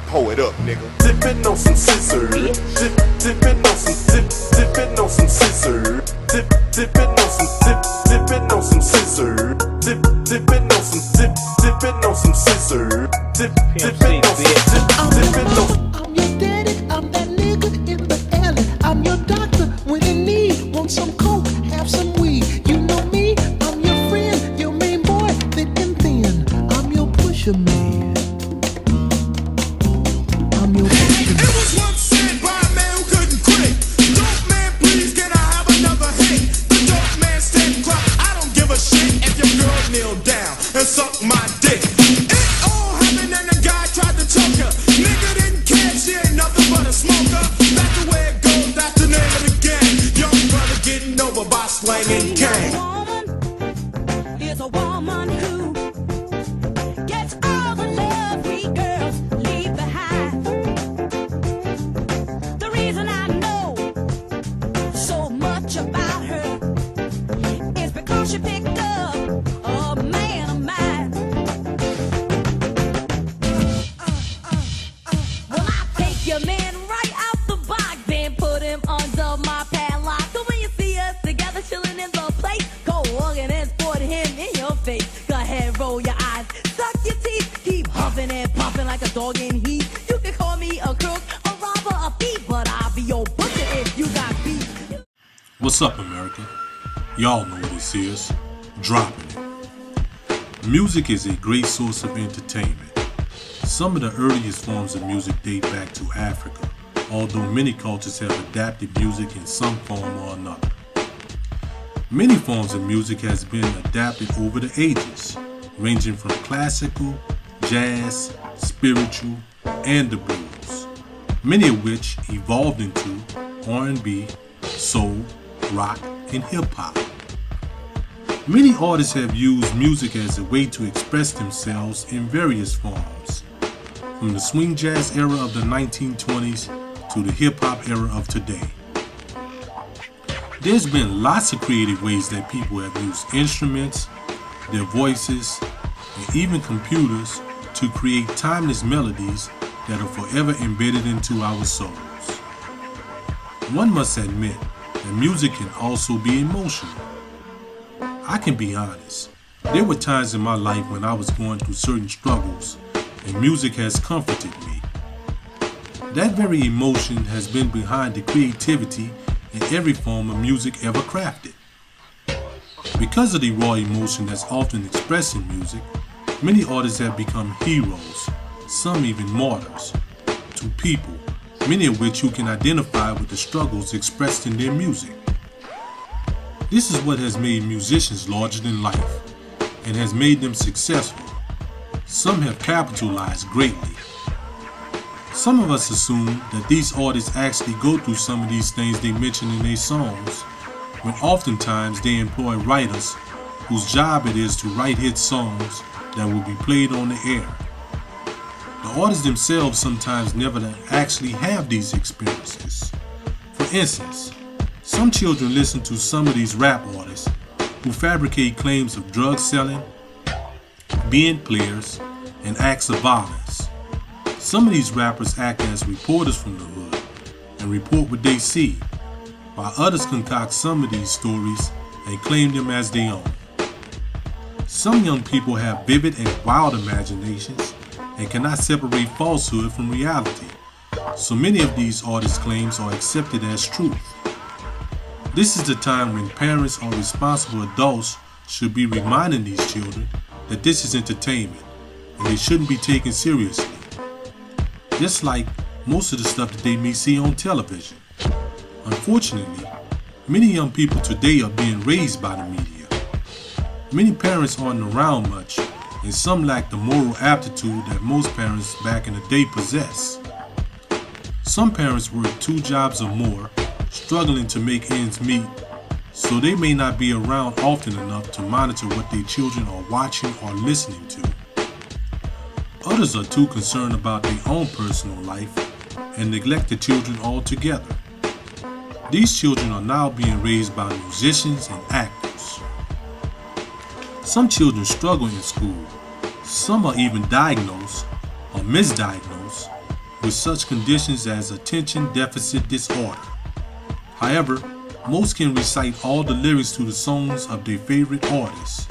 Pour it up, nigga. Dipping on some scissor. Dipping on some dipping on some scissor. Dipping on some dipping on some scissor. Dipping on some dipping on some scissor. Dipping on some dipping on. I'm your daddy, I'm that nigga in the alley. I'm your doctor when in need. Want some coke, have some weed. You know me, I'm your friend, your main boy, thick and thin. I'm your pusher man. I'm your pusher man. It was once said by a man who couldn't quit. Dope man, please can I have another hit? The dope man said, "Cry, I don't give a shit if your girl kneel down and suck my dick." It all happened and the guy tried to choke her. Nigga didn't care, she ain't nothing but a smoker. That's the way it goes, that's the name of the game. Young brother getting over by slanging cane. Is a woman who gets all the love we girls leave behind. The reason I know so much about her is because she picked up a man of mine. Well, I take your man right out the box, then put him under my padlock. So when you see us together chilling in the place, go walking and put him in your face. Go ahead, roll your eyes, suck your teeth, keep huffing and puffing like a dog in heat. You can call me a crook, a robber, a thief, but I'll be your butcher if you got beef. What's up, America? Y'all know what this is. Dropping it. Music is a great source of entertainment. Some of the earliest forms of music date back to Africa, although many cultures have adapted music in some form or another. Many forms of music has been adapted over the ages, ranging from classical, jazz, spiritual, and the blues, many of which evolved into R&B, soul, rock, and hip-hop. Many artists have used music as a way to express themselves in various forms, from the swing jazz era of the 1920s to the hip-hop era of today. There's been lots of creative ways that people have used instruments, their voices, and even computers to create timeless melodies that are forever embedded into our souls. One must admit that music can also be emotional. I can be honest, there were times in my life when I was going through certain struggles and music has comforted me. That very emotion has been behind the creativity in every form of music ever crafted. Because of the raw emotion that's often expressed in music, many artists have become heroes, some even martyrs, to people, many of which you can identify with the struggles expressed in their music. This is what has made musicians larger than life and has made them successful. Some have capitalized greatly. Some of us assume that these artists actually go through some of these things they mention in their songs, when oftentimes they employ writers whose job it is to write hit songs that will be played on the air. The artists themselves sometimes never actually have these experiences. For instance, some children listen to some of these rap artists who fabricate claims of drug selling, being players, and acts of violence. Some of these rappers act as reporters from the hood and report what they see, while others concoct some of these stories and claim them as their own. Some young people have vivid and wild imaginations and cannot separate falsehood from reality, so many of these artists' claims are accepted as truth. This is the time when parents or responsible adults should be reminding these children that this is entertainment and they shouldn't be taken seriously, just like most of the stuff that they may see on television. Unfortunately, many young people today are being raised by the media. Many parents aren't around much, and some lack the moral aptitude that most parents back in the day possessed. Some parents work 2 jobs or more, struggling to make ends meet, so they may not be around often enough to monitor what their children are watching or listening to. Others are too concerned about their own personal life and neglect the children altogether. These children are now being raised by musicians and actors. Some children struggle in school. Some are even diagnosed or misdiagnosed with such conditions as attention deficit disorder. However, most can recite all the lyrics to the songs of their favorite artists.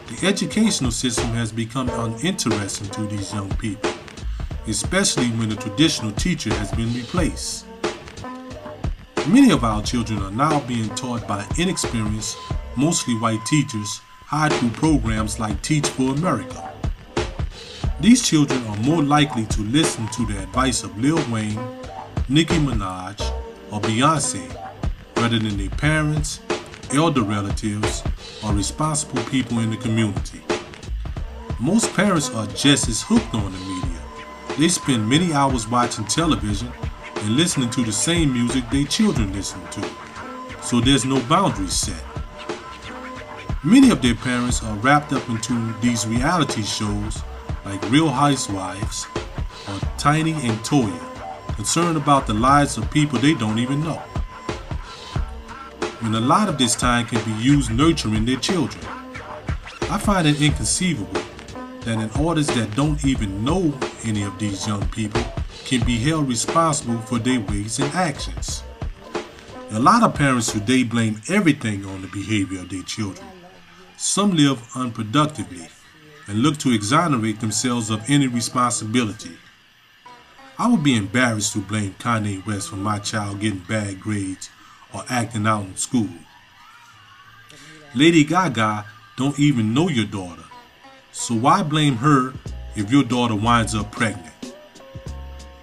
The educational system has become uninteresting to these young people, especially when the traditional teacher has been replaced. Many of our children are now being taught by inexperienced, mostly white teachers hired through programs like Teach for America. These children are more likely to listen to the advice of Lil Wayne, Nicki Minaj, or Beyonce rather than their parents, elder relatives, or responsible people in the community. Most parents are just as hooked on the media. They spend many hours watching television and listening to the same music their children listen to, so there's no boundaries set. Many of their parents are wrapped up into these reality shows like Real Housewives or Tiny and Toya, concerned about the lives of people they don't even know, when a lot of this time can be used nurturing their children. I find it inconceivable that an artist that don't even know any of these young people can be held responsible for their ways and actions. A lot of parents today blame everything on the behavior of their children. Some live unproductively and look to exonerate themselves of any responsibility. I would be embarrassed to blame Kanye West for my child getting bad grades or acting out in school. Lady Gaga don't even know your daughter, so why blame her if your daughter winds up pregnant?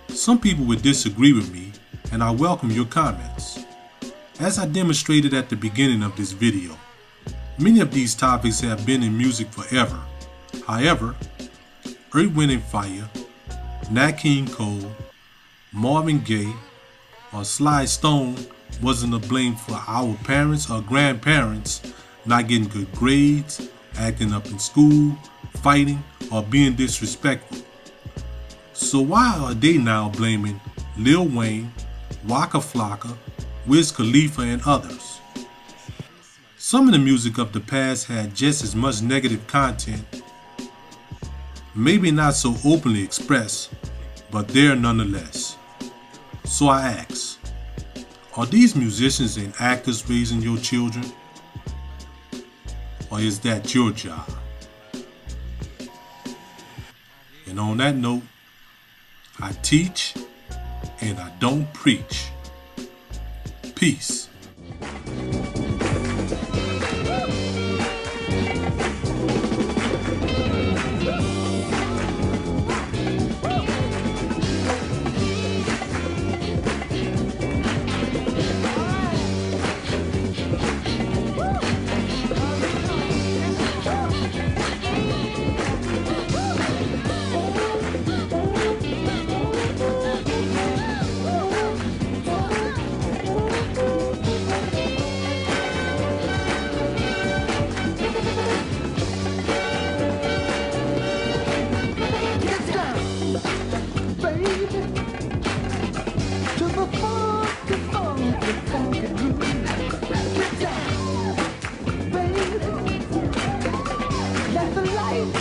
Some people would disagree with me, and I welcome your comments. As I demonstrated at the beginning of this video, many of these topics have been in music forever. However, Earth, Wind & Fire, Nat King Cole, Marvin Gaye, or Sly Stone wasn't to blame for our parents or grandparents not getting good grades, acting up in school, fighting, or being disrespectful. So why are they now blaming Lil Wayne, Waka Flocka, Wiz Khalifa, and others? Some of the music of the past had just as much negative content, maybe not so openly expressed, but there nonetheless. So I ask, are these musicians and actors raising your children? Or is that your job? And on that note, I teach and I don't preach. Peace.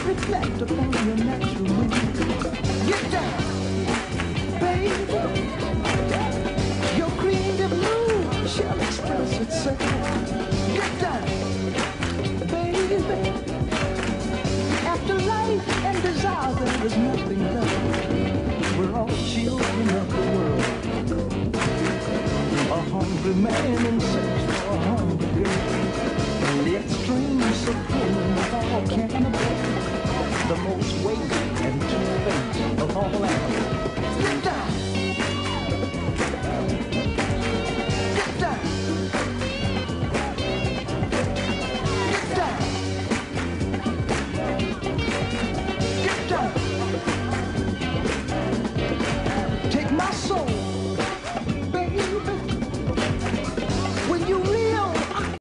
Reflect upon your natural mood. Get down, baby. Your creative mood shall express itself. Get down, baby. After life and desire, there is nothing left. We're all children of the world. A hungry man inside.